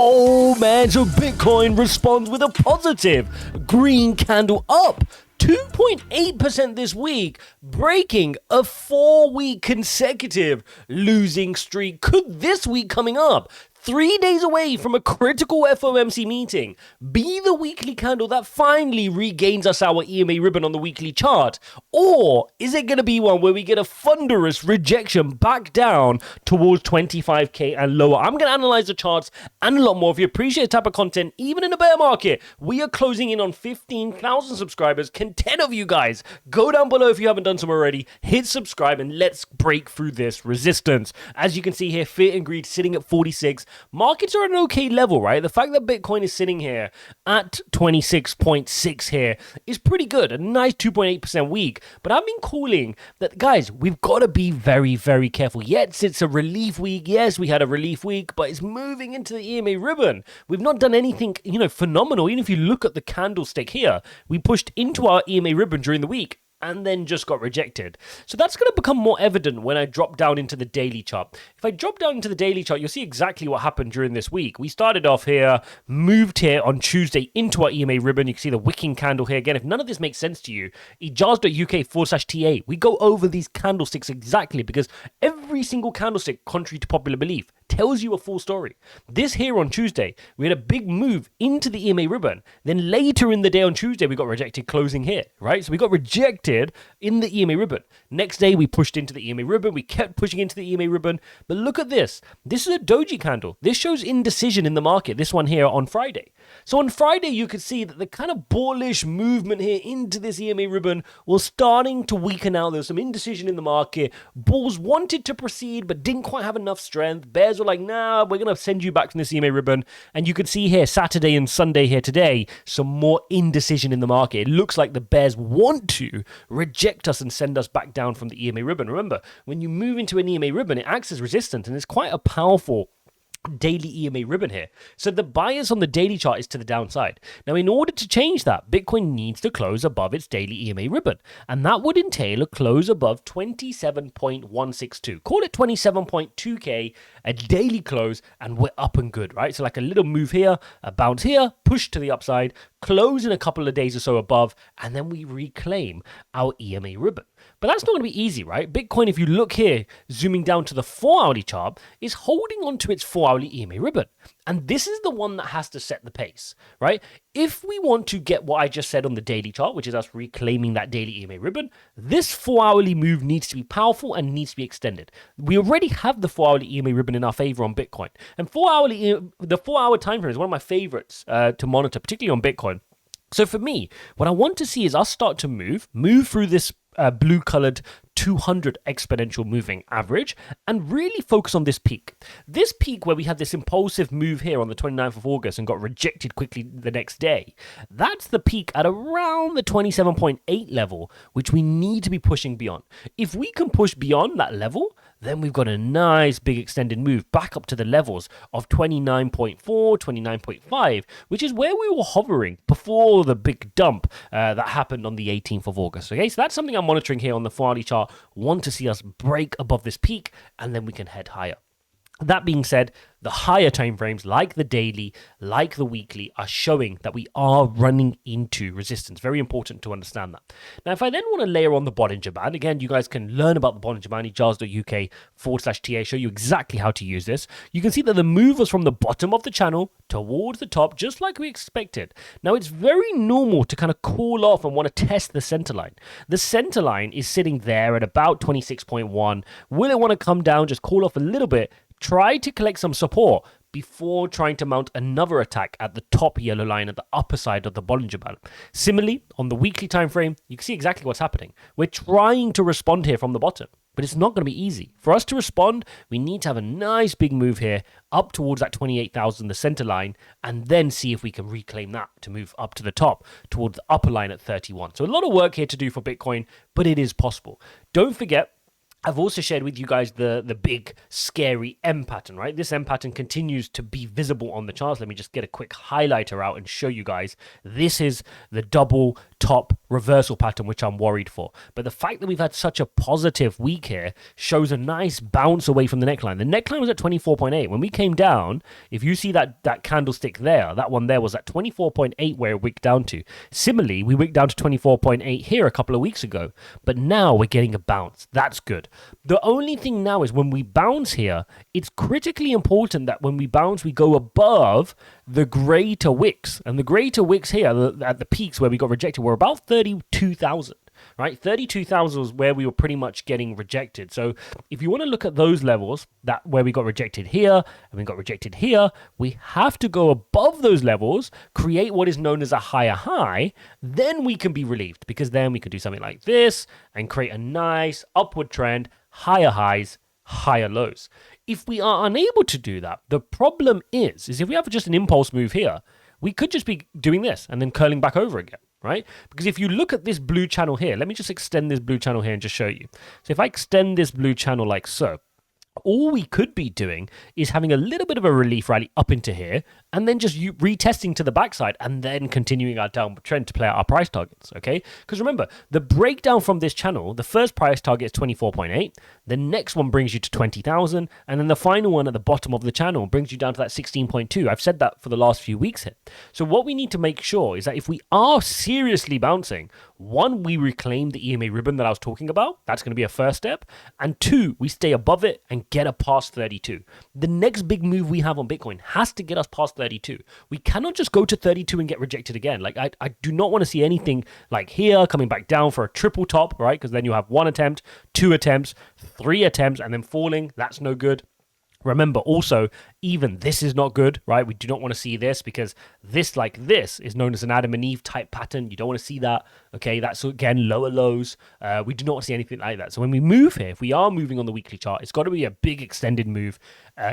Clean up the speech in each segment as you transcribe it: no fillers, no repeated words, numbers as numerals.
Oh man, so Bitcoin responds with a positive green candle up 2.8% this week, breaking a 4-week consecutive losing streak. Could this week coming up, 3 days away from a critical FOMC meeting, be the weekly candle that finally regains us our EMA ribbon on the weekly chart? Or is it going to be one where we get a thunderous rejection back down towards 25k and lower? I'm going to analyze the charts and a lot more. If you appreciate the type of content, even in a bear market, we are closing in on 15,000 subscribers. Can 10 of you guys go down below if you haven't done so already, hit subscribe, and let's break through this resistance. As you can see here, fear and greed sitting at 46. Markets are at an okay level, right? The fact that Bitcoin is sitting here at 26.6 here is pretty good. A nice 2.8% week. But I've been calling that, guys, we've got to be very, very careful. Yes, it's a relief week. Yes, we had a relief week, but it's moving into the EMA ribbon. We've not done anything, phenomenal. Even if you look at the candlestick here, we pushed into our EMA ribbon during the week and then just got rejected. So that's going to become more evident when I drop down into the daily chart. If I drop down into the daily chart, you'll see exactly what happened during this week. We started off here, moved here on Tuesday into our EMA ribbon. You can see the wicking candle here. Again, if none of this makes sense to you, ijaz.uk/TA. We go over these candlesticks exactly because every single candlestick, contrary to popular belief, tells you a full story. This here on Tuesday, we had a big move into the EMA ribbon. Then later in the day on Tuesday, we got rejected closing here, right? So we got rejected in the EMA ribbon. Next day, we pushed into the EMA ribbon. We kept pushing into the EMA ribbon. But look at this. This is a doji candle. This shows indecision in the market. This one here on Friday. So on Friday, you could see that the kind of bullish movement here into this EMA ribbon was starting to weaken out. There was some indecision in the market. Bulls wanted to proceed, but didn't quite have enough strength. Bears were like, nah, we're going to send you back from this EMA ribbon. And you could see here, Saturday and Sunday here today, some more indecision in the market. It looks like the bears want to reject us and send us back down from the EMA ribbon. Remember, when you move into an EMA ribbon, it acts as resistance, and it's quite a powerful daily EMA ribbon here. So the bias on the daily chart is to the downside. Now, in order to change that, Bitcoin needs to close above its daily EMA ribbon. And that would entail a close above 27.162. Call it 27.2k, a daily close, and we're up and good, right? So like a little move here, a bounce here, push to the upside, close in a couple of days or so above, and then we reclaim our EMA ribbon. But that's not going to be easy, right? Bitcoin, if you look here, zooming down to the 4-hourly chart, is holding on to its 4-hourly EMA ribbon. And this is the one that has to set the pace, right? If we want to get what I just said on the daily chart, which is us reclaiming that daily EMA ribbon, this 4-hourly move needs to be powerful and needs to be extended. We already have the 4-hourly EMA ribbon in our favor on Bitcoin. And the 4-hour time frame is one of my favorites to monitor, particularly on Bitcoin. So for me, what I want to see is us start to move through this blue-colored 200 exponential moving average and really focus on this peak. This peak where we had this impulsive move here on the 29th of August and got rejected quickly the next day, that's the peak at around the 27.8 level, which we need to be pushing beyond. If we can push beyond that level, then we've got a nice big extended move back up to the levels of 29.4, 29.5, which is where we were hovering before the big dump that happened on the 18th of August. Okay, so that's something I'm monitoring here on the 4-hourly chart. Want to see us break above this peak, and then we can head higher. That being said, the higher time frames, like the daily, like the weekly, are showing that we are running into resistance. Very important to understand that. Now, if I then want to layer on the Bollinger Band, again, you guys can learn about the Bollinger Band, ijaz.uk/TA, show you exactly how to use this. You can see that the move was from the bottom of the channel towards the top, just like we expected. Now, it's very normal to kind of cool off and want to test the center line. The center line is sitting there at about 26.1. Will it want to come down, just cool off a little bit, try to collect some support before trying to mount another attack at the top yellow line at the upper side of the Bollinger Band? Similarly, on the weekly time frame, you can see exactly what's happening. We're trying to respond here from the bottom, but it's not going to be easy. For us to respond, we need to have a nice big move here up towards that 28,000, the center line, and then see if we can reclaim that to move up to the top towards the upper line at 31. So a lot of work here to do for Bitcoin, but it is possible. Don't forget, I've also shared with you guys the big scary M pattern, right? This M pattern continues to be visible on the charts. Let me just get a quick highlighter out and show you guys. This is the double top reversal pattern, which I'm worried for. But the fact that we've had such a positive week here shows a nice bounce away from the neckline. The neckline was at 24.8. When we came down, if you see that candlestick there, that one there was at 24.8 where it wicked down to. Similarly, we wicked down to 24.8 here a couple of weeks ago. But now we're getting a bounce. That's good. The only thing now is when we bounce here, it's critically important that when we bounce, we go above the greater wicks. And the greater wicks here at the peaks where we got rejected were about 32,000. Right, 32,000 was where we were pretty much getting rejected. So if you want to look at those levels, that where we got rejected here and we got rejected here, we have to go above those levels, create what is known as a higher high, then we can be relieved, because then we can do something like this and create a nice upward trend, higher highs, higher lows. If we are unable to do that, the problem is if we have just an impulse move here, we could just be doing this and then curling back over again. Right? Because if you look at this blue channel here, let me just extend this blue channel here and just show you. So if I extend this blue channel like so, all we could be doing is having a little bit of a relief rally up into here and then just retesting to the backside and then continuing our downward trend to play out our price targets, okay? Because remember, the breakdown from this channel, the first price target is 24.8, the next one brings you to 20,000, and then the final one at the bottom of the channel brings you down to that 16.2. I've said that for the last few weeks here. So what we need to make sure is that if we are seriously bouncing, one, we reclaim the EMA ribbon that I was talking about. That's going to be a first step. And two, we stay above it and get it past 32. The next big move we have on Bitcoin has to get us past 32. We cannot just go to 32 and get rejected again. Like I do not want to see anything like here coming back down for a triple top, right? Because then you have 1 attempt, 2 attempts, 3 attempts, and then falling. That's no good. Remember, also, even this is not good, right? We do not want to see this because this, like this, is known as an Adam and Eve type pattern. You don't want to see that, okay? That's, again, lower lows. We do not want to see anything like that. So when we move here, if we are moving on the weekly chart, it's got to be a big extended move,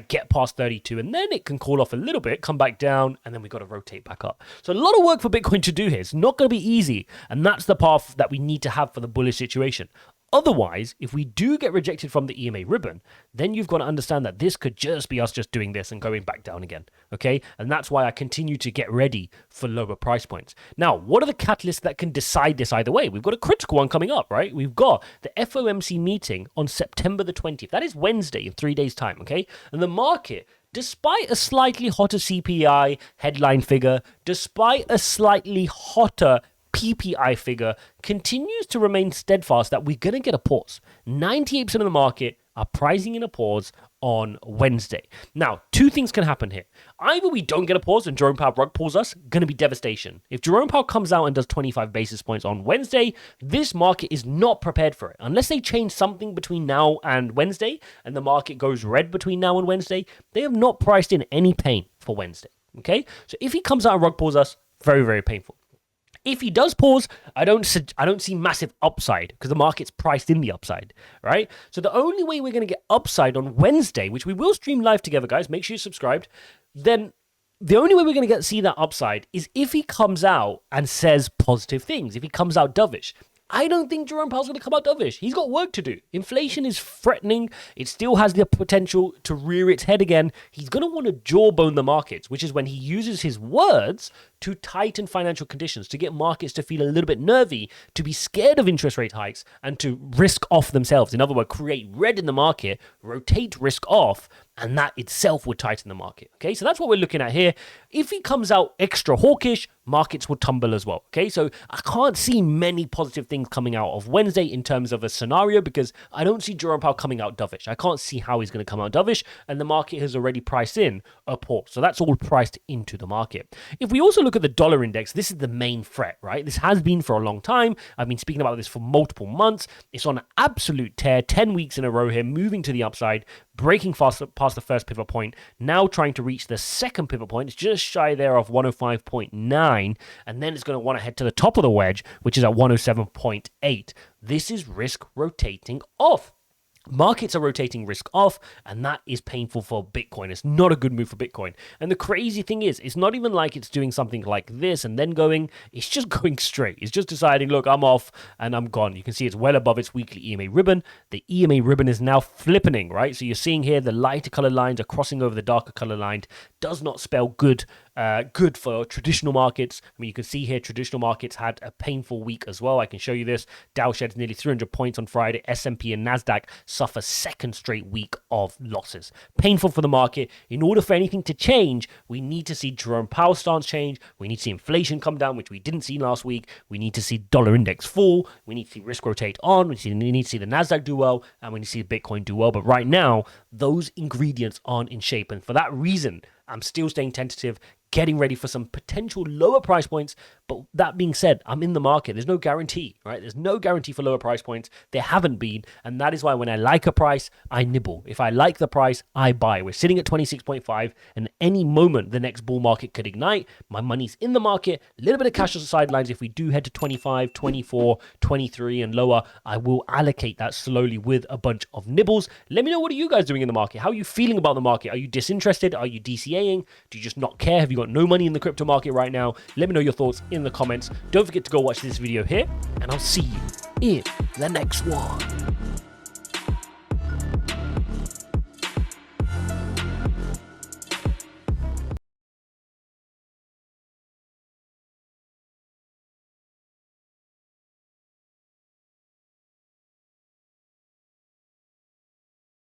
get past 32, and then it can call off a little bit, come back down, and then we've got to rotate back up. So a lot of work for Bitcoin to do here. It's not going to be easy, and that's the path that we need to have for the bullish situation. Otherwise, if we do get rejected from the EMA ribbon, then you've got to understand that this could just be us just doing this and going back down again, okay? And that's why I continue to get ready for lower price points. Now, what are the catalysts that can decide this either way? We've got a critical one coming up, right? We've got the FOMC meeting on September the 20th. That is Wednesday in 3 days' time, okay? And the market, despite a slightly hotter CPI headline figure, despite a slightly hotter PPI figure, continues to remain steadfast that we're going to get a pause. 98% of the market are pricing in a pause on Wednesday. Now, two things can happen here. Either we don't get a pause and Jerome Powell rug pulls us, going to be devastation. If Jerome Powell comes out and does 25 basis points on Wednesday, this market is not prepared for it. Unless they change something between now and Wednesday and the market goes red between now and Wednesday, they have not priced in any pain for Wednesday. Okay? So if he comes out and rug pulls us, very, very painful. If he does pause, I don't see massive upside because the market's priced in the upside, right? So the only way we're going to get upside on Wednesday, which we will stream live together, guys, make sure you're subscribed, then the only way we're going to see that upside is if he comes out and says positive things, if he comes out dovish. I don't think Jerome Powell's going to come out dovish. He's got work to do. Inflation is threatening. It still has the potential to rear its head again. He's going to want to jawbone the markets, which is when he uses his words to tighten financial conditions, to get markets to feel a little bit nervy, to be scared of interest rate hikes, and to risk off themselves. In other words, create red in the market, rotate risk off, and that itself would tighten the market. Okay, so that's what we're looking at here. If he comes out extra hawkish, markets will tumble as well. Okay, so I can't see many positive things coming out of Wednesday in terms of a scenario because I don't see Jerome Powell coming out dovish. I can't see how he's going to come out dovish, and the market has already priced in a pause. So that's all priced into the market. If we also look at the dollar index, this is the main threat, right? This has been for a long time. I've been speaking about this for multiple months. It's on an absolute tear, 10 weeks in a row here, moving to the upside, breaking past the first pivot point, now trying to reach the second pivot point. It's just shy there of 105.9, and then it's going to want to head to the top of the wedge, which is at 107.8. This is risk rotating off. Markets are rotating risk off, and that is painful for Bitcoin. It's not a good move for Bitcoin. And the crazy thing is, it's not even like it's doing something like this and then going, it's just going straight. It's just deciding, look, I'm off and I'm gone. You can see it's well above its weekly EMA ribbon. The EMA ribbon is now flippening, right? So you're seeing here the lighter color lines are crossing over the darker color line. Does not spell good. Good for traditional markets. I mean, you can see here traditional markets had a painful week as well. I can show you this. Dow sheds nearly 300 points on Friday. S&P and Nasdaq suffer second straight week of losses. Painful for the market. In order for anything to change, we need to see Jerome Powell's stance change. We need to see inflation come down, which we didn't see last week. We need to see dollar index fall. We need to see risk rotate on. We need to see the Nasdaq do well, and we need to see Bitcoin do well. But right now, those ingredients aren't in shape, and for that reason, I'm still staying tentative, getting ready for some potential lower price points. But that being said, I'm in the market. There's no guarantee, right? There's no guarantee for lower price points. There haven't been. And that is why when I like a price, I nibble. If I like the price, I buy. We're sitting at 26.5, and any moment the next bull market could ignite. My money's in the market. A little bit of cash on the sidelines. If we do head to 25, 24, 23 and lower, I will allocate that slowly with a bunch of nibbles. Let me know, what are you guys doing in the market? How are you feeling about the market? Are you disinterested? Are you DCAing? Do you just not care? Have you got no money in the crypto market right now? Let me know your thoughts in the comments. Don't forget to go watch this video here, and I'll see you in the next one.